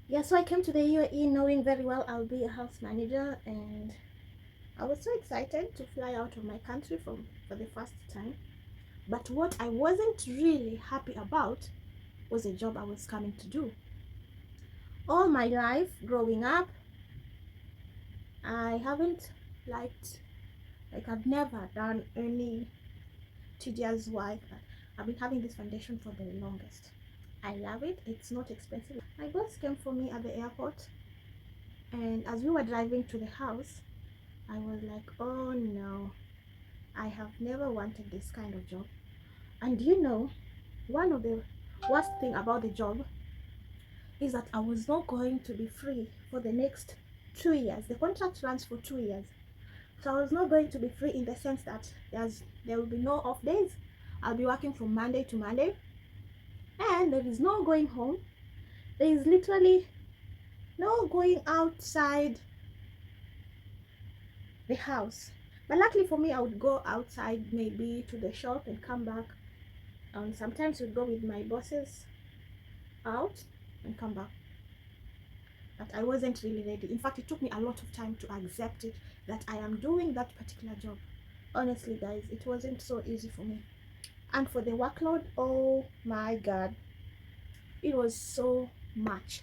Yeah, so I came to the UAE knowing very well I'll be a house manager, and I was so excited to fly out of my country for the first time. But what I wasn't really happy about was the job I was coming to do. All my life growing up, I haven't liked, I've never done any tedious work. I've been having this foundation for the longest. I love it. It's not expensive. My boss came for me at the airport, and as we were driving to the house, I was like, oh no, I have never wanted this kind of job. And one of the worst thing about the job is that I was not going to be free for the next 2 years. The contract runs for 2 years. So I was not going to be free in the sense that there will be no off days. I'll be working from Monday to Monday, and there is no going home. There is literally no going outside the house. But luckily for me, I would go outside maybe to the shop and come back. And sometimes we'd go with my bosses out and come back. But I wasn't really ready. In fact, it took me a lot of time to accept it, that I am doing that particular job. Honestly, guys, it wasn't so easy for me. And for the workload, oh my God, it was so much.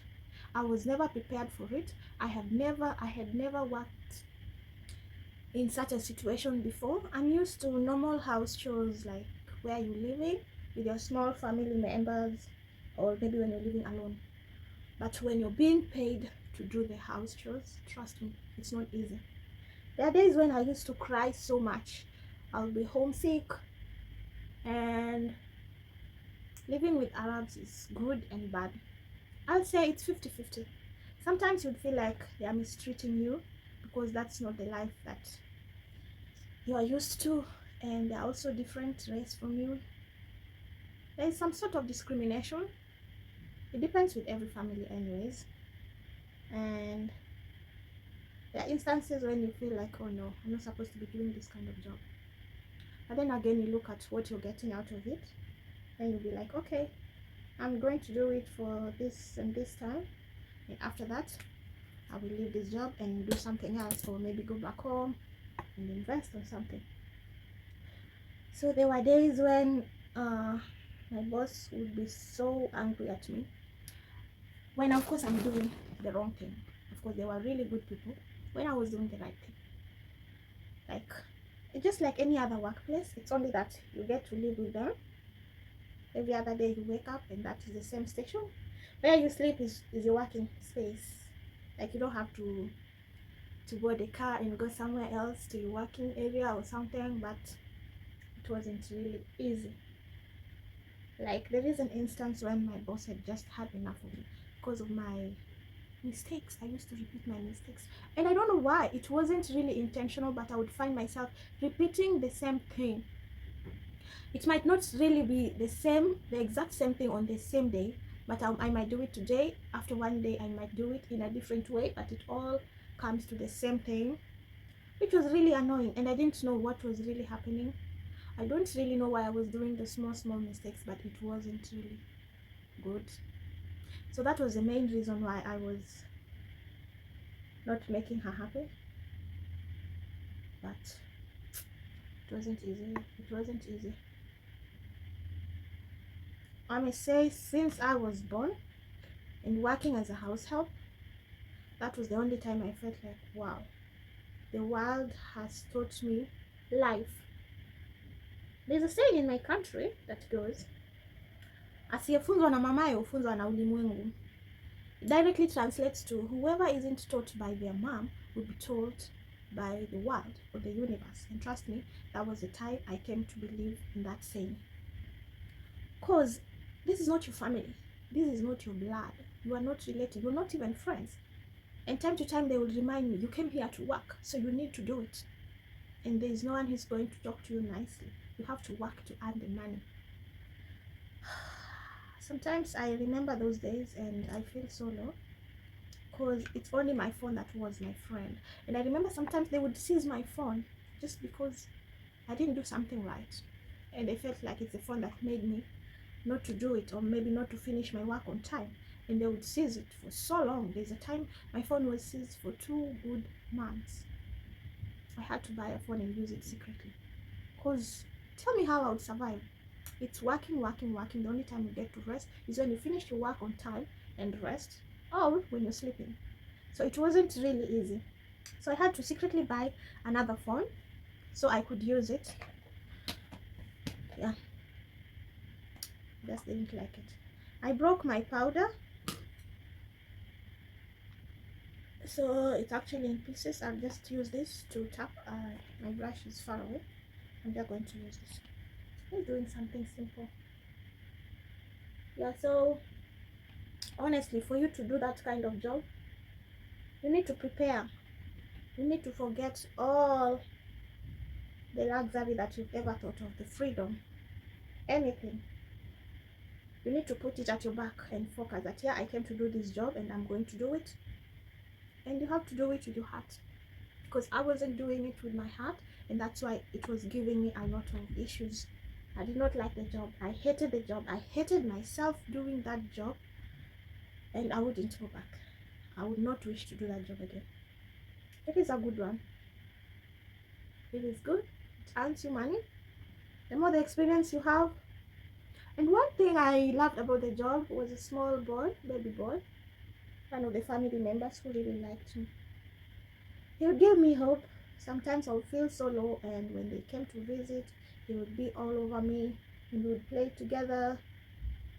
I was never prepared for it. I had never worked in such a situation before. I'm used to normal house chores, like where you're living with your small family members, or maybe when you're living alone. But when you're being paid to do the house chores, trust me, it's not easy. There are days when I used to cry so much. I'll be homesick, and living with Arabs is good and bad. I'll say it's 50-50. Sometimes you'd feel like they are mistreating you because that's not the life that you are used to, and they're also different race from you. There is some sort of discrimination. It depends with every family anyways, and there are instances when you feel like, oh no, I'm not supposed to be doing this kind of job. But then again, you look at what you're getting out of it, and you'll be like, okay, I'm going to do it for this and this time, and after that I will leave this job and do something else, or maybe go back home and invest on something. So there were days when my boss would be so angry at me, when of course I'm doing the wrong thing. Of course, they were really good people when I was doing the right thing. Like, it's just like any other workplace. It's only that you get to live with them. Every other day you wake up and that is the same station. Where you sleep is your working space. Like, you don't have to board a car and go somewhere else to your working area or something. But it wasn't really easy. Like, there is an instance when my boss had just had enough of me because of my mistakes. I used to repeat my mistakes, and I don't know why. It wasn't really intentional, but I would find myself repeating the same thing. It might not really be the exact same thing on the same day, but I might do it today. After one day I might do it in a different way, but it all comes to the same thing, which was really annoying, and I didn't know what was really happening. I don't really know why I was doing the small mistakes, but it wasn't really good. So that was the main reason why I was not making her happy. But it wasn't easy. It wasn't easy. I may say, since I was born and working as a house help, that was the only time I felt like, wow, the world has taught me life. There's a saying in my country that goes, asiyefunzwa na mamaye hufunzwa na ulimwengu. It directly translates to, whoever isn't taught by their mom will be taught by the world or the universe. And trust me, that was the time I came to believe in that saying. Because this is not your family. This is not your blood. You are not related. You're not even friends. And time to time they will remind me, you came here to work, so you need to do it. And there is no one who's going to talk to you nicely. You have to work to earn the money. Sometimes I remember those days and I feel so low, because it's only my phone that was my friend. And I remember sometimes they would seize my phone just because I didn't do something right. And they felt like it's the phone that made me not to do it, or maybe not to finish my work on time. and they would seize it for so long. There's a time my phone was seized for 2 good months. I had to buy a phone and use it secretly. Because tell me how I would survive. It's working, working, working. The only time you get to rest is when you finish your work on time and rest, or when you're sleeping. So it wasn't really easy. So I had to secretly buy another phone so I could use it. Yeah, just didn't like it. I broke my powder, so it's actually in pieces. I'll just use this to tap. My brush is far away. I'm just going to use this. I'm doing something simple. Yeah, so honestly, for you to do that kind of job, you need to prepare. You need to forget all the luxury that you've ever thought of, the freedom, anything. You need to put it at your back and focus that, yeah, I came to do this job and I'm going to do it. And you have to do it with your heart, because I wasn't doing it with my heart, and that's why it was giving me a lot of issues. I did not like the job. I hated the job. I hated myself doing that job, and I wouldn't go back. I would not wish to do that job again. It is a good one. It is good. It earns you money. The more the experience you have. And one thing I loved about the job was a small boy, baby boy, one of the family members who really liked me. He would give me hope. Sometimes I would feel so low, and when they came to visit, he would be all over me, and we would play together,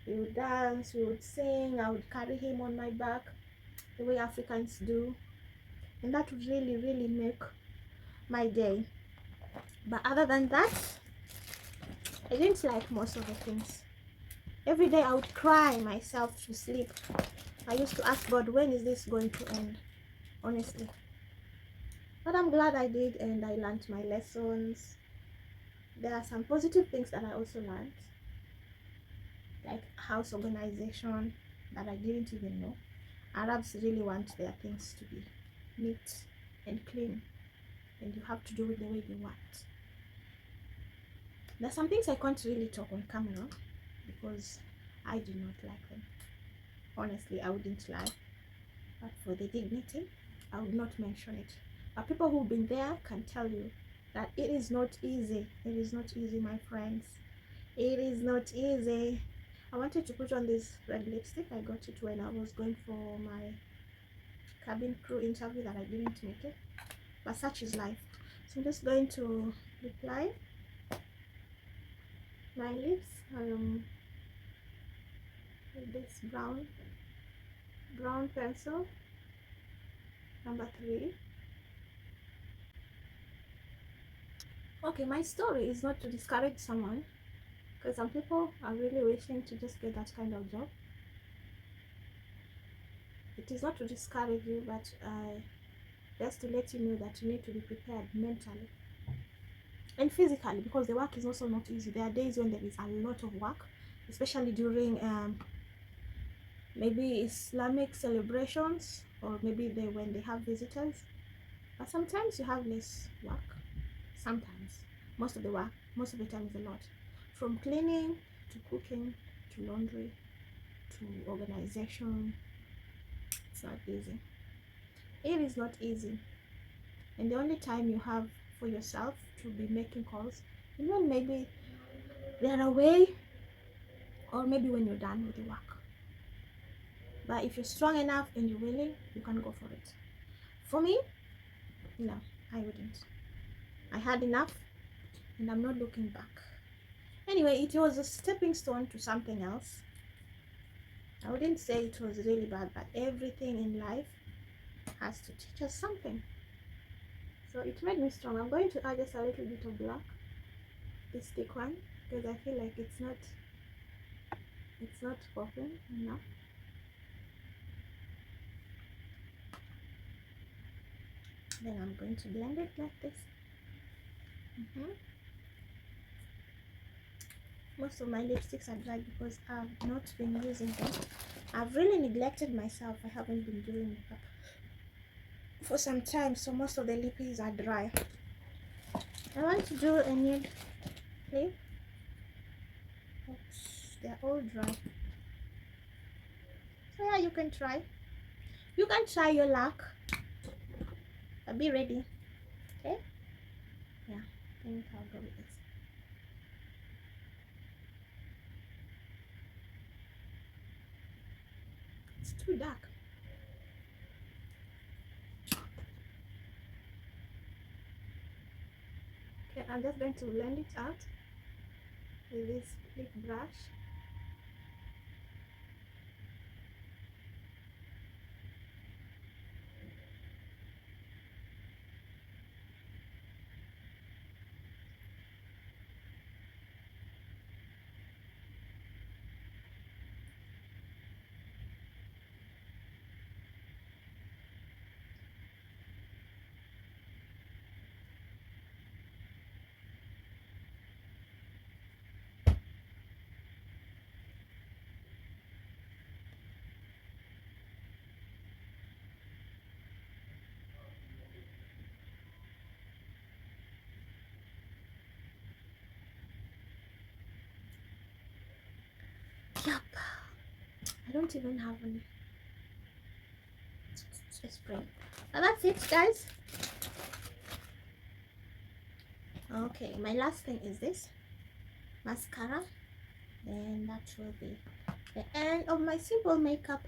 we would dance, we would sing, I would carry him on my back, the way Africans do, and that would really, really make my day. But other than that, I didn't like most of the things. Every day I would cry myself to sleep. I used to ask God, when is this going to end? Honestly. But I'm glad I did, and I learned my lessons. There are some positive things that I also learned, like house organization that I didn't even know. Arabs really want their things to be neat and clean, and you have to do it the way they want. There are some things I can't really talk on camera because I do not like them. Honestly, I wouldn't lie, but for the dignity, I would not mention it. But people who've been there can tell you that it is not easy. It is not easy, my friends. It is not easy. I wanted to put on this red lipstick. I got it when I was going for my cabin crew interview that I didn't make it. But such is life. So I'm just going to apply my lips with this brown pencil, number 3. Okay, my story is not to discourage someone, because some people are really wishing to just get that kind of job. It is not to discourage you, but just to let you know that you need to be prepared mentally and physically, because the work is also not easy. There are days when there is a lot of work, especially during maybe Islamic celebrations, or maybe when they have visitors. But sometimes you have less work. Sometimes, most of the time is a lot, from cleaning to cooking to laundry to organization. It's not easy. It is not easy. And the only time you have for yourself to be making calls, even maybe they're away, or maybe when you're done with the work. But if you're strong enough and you're willing, you can go for it. For me, no, I wouldn't. I had enough, and I'm not looking back. Anyway, it was a stepping stone to something else. I wouldn't say it was really bad, but everything in life has to teach us something. So it made me strong. I'm going to add just a little bit of black, this thick one, because I feel like it's not popping enough. Then I'm going to blend it like this. Most of my lipsticks are dry because I've not been using them. I've really neglected myself. I haven't been doing makeup for some time, so most of the lippies are dry. I want to do a nude lip. Oops, they're all dry. So yeah, you can try. You can try your luck. Be ready. Okay? Yeah. I think I'll go with this. It's too dark. Okay, I'm just going to blend it out with this big brush. Yup. I don't even have any spray. Now that's it, guys. Okay, my last thing is this mascara. Then that will be the end of my simple makeup.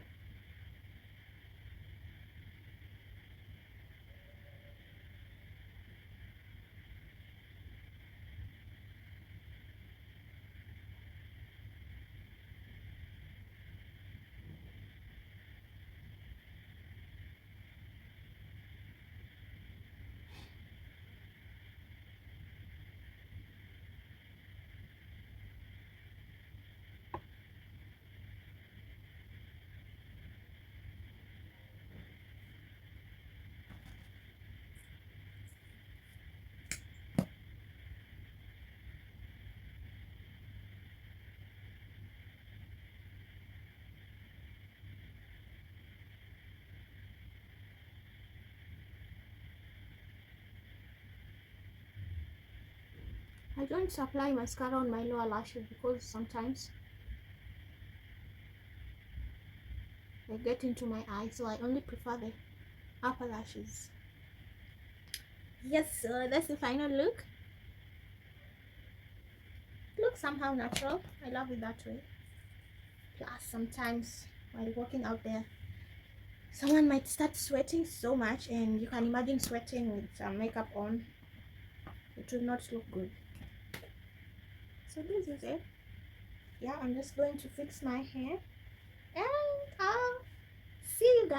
I don't apply mascara on my lower lashes because sometimes they get into my eye, so I only prefer the upper lashes. Yes, that's the final look. Looks somehow natural. I love it that way. Plus, sometimes while walking out there, someone might start sweating so much, and you can imagine sweating with makeup on. It will not look good. So this is it. Yeah, I'm just going to fix my hair, and I'll see you guys.